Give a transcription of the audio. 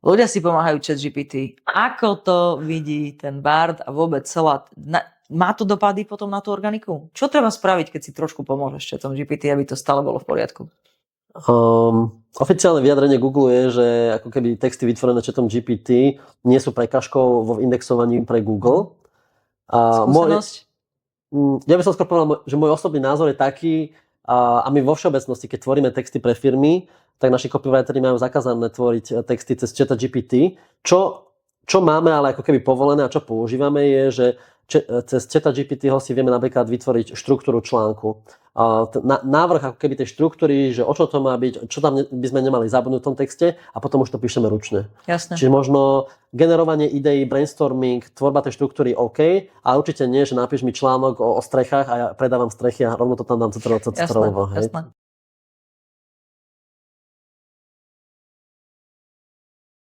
Ľudia si pomáhajú ChatGPT. Ako to vidí ten Bard a vôbec celá... Má to dopady potom na tú organiku? Čo treba spraviť, keď si trošku pomôžeš chatom GPT, aby to stále bolo v poriadku? Oficiálne vyjadrenie Google je, že ako keby texty vytvorené chatom GPT nie sú prekažkou vo indexovaní pre Google. Skúsenosť? Ja by som skôr povedal, že môj osobný názor je taký, a my vo všeobecnosti, keď tvoríme texty pre firmy, tak naši copywriteri majú zakázané tvoriť texty cez ChatGPT. Čo máme ale ako keby povolené a čo používame je, že cez ChatGPT si vieme napríklad vytvoriť štruktúru článku. Návrh ako keby tej štruktúry, že o čo to má byť, čo tam by sme nemali zabudnúť v tom texte a potom už to píšeme ručne. Jasné. Čiže možno generovanie ideí, brainstorming, tvorba tej štruktúry OK, ale určite nie, že napíš mi článok o strechách a ja predávam strechy a rovno to tam dám citrovou. Jasné.